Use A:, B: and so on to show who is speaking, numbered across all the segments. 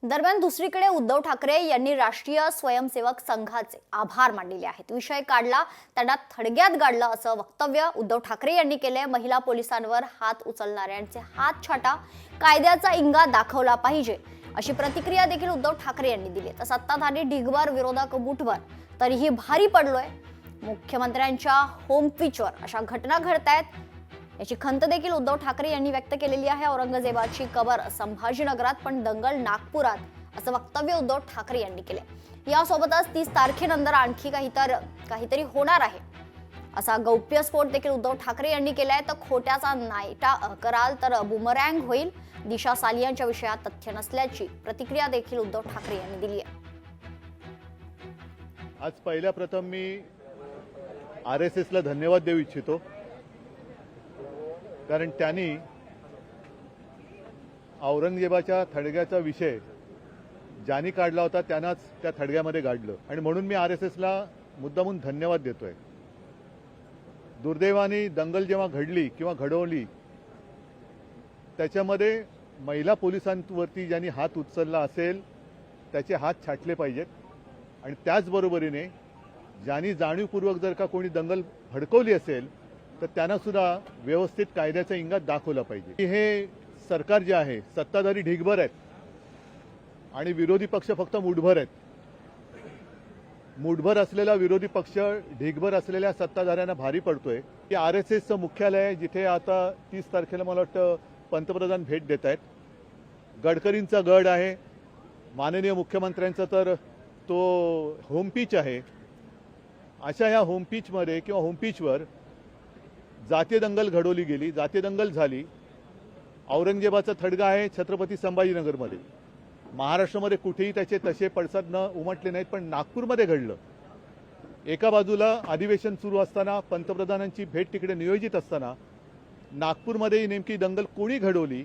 A: दरम्यान दुसरीकडे उद्धव ठाकरे यांनी राष्ट्रीय स्वयंसेवक संघाचे आभार मानलेले आहेत। विषय काढला त्यांना थडग्यात गाडलं असं वक्तव्य उद्धव ठाकरे यांनी केले। महिला पोलिसांवर हात उचलणाऱ्यांचे हात छाटा, कायद्याचा इंगा दाखवला पाहिजे अशी प्रतिक्रिया देखील उद्धव ठाकरे यांनी दिली। तर सत्ताधारी ढिगभर, विरोधक मुठभर, तरीही भारी पडलोय। मुख्यमंत्र्यांच्या होम पिचवर अशा घटना घडतायत याची खंत देखील उद्धव ठाकरे यांनी व्यक्त केलेली आहे। औरंगजेबाची कबर संभाजीनगरात पण दंगल नागपुरात असं वक्तव्य उद्धव ठाकरे यांनी केले। यासोबतच 30 तारखेनंतर आणखी काहीतरी होणार आहे असा गौप्यस्फोट देखील उद्धव ठाकरे यांनी केलाय। तर खोट्याचा नायटा कराल तर बुमरँग होईल। दिशा सालियांच्या विषयात तथ्य नसल्याची प्रतिक्रिया देखील उद्धव ठाकरे यांनी दिली आहे।
B: आज पहिल्या प्रथम मी RSS ला धन्यवाद देऊ इच्छितो, कारण त्यांनी औरंगजेबाच्या थडग्याचा विषय ज्यांनी काढला होता त्यांनाच त्या थडग्यामध्ये गाडलं आणि म्हणून मी RSS ला मुद्दामून धन्यवाद देतोय। दुर्दैवाने दंगल जेव्हा घडली किंवा घडवली त्याच्यामध्ये महिला पोलिसांवरती ज्यांनी हात उचलला असेल त्याचे हात छाटले पाहिजेत आणि त्याचबरोबरीने ज्यांनी जाणीवपूर्वक जर का कोणी दंगल भडकवली असेल तर त्यांना सुद्धा व्यवस्थित कायद्याचा इंगा दाखवला पाहिजे। हे सरकार जे आहे सत्ताधारी ढिगभर आहेत आणि विरोधी पक्ष फक्त मुठभर आहेत। मुठभर असलेला विरोधी पक्ष ढिगभर असलेल्या सत्ताधाऱ्यांना भारी पडतोय की RSSचं मुख्यालय आहे जिथे आता 30 तारखेला मला वाटतं पंतप्रधान भेट देत आहेत। गडकरींचा गड आहे, माननीय मुख्यमंत्र्यांचा तर तो होम पिच आहे। अशा या होम पिचमध्ये किंवा होम पिचवर जातीय दंगल घडवली गेली, जातीय दंगल झाली। औरंगजेबाचा थडगा आहे छत्रपती संभाजीनगरमध्ये। महाराष्ट्रामध्ये कुठेही त्याचे तसे पडसाद न उमटले नाहीत, पण नागपूरमध्ये घडलं। एका बाजूला अधिवेशन सुरू असताना पंतप्रधानांची भेट तिकडे नियोजित असताना नागपूरमध्ये नेमकी दंगल कोणी घडवली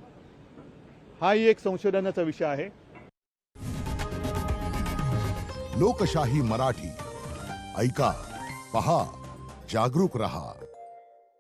B: हाही एक संशोधनाचा विषय आहे।
C: लोकशाही मराठी ऐका, पहा, जागरूक रहा।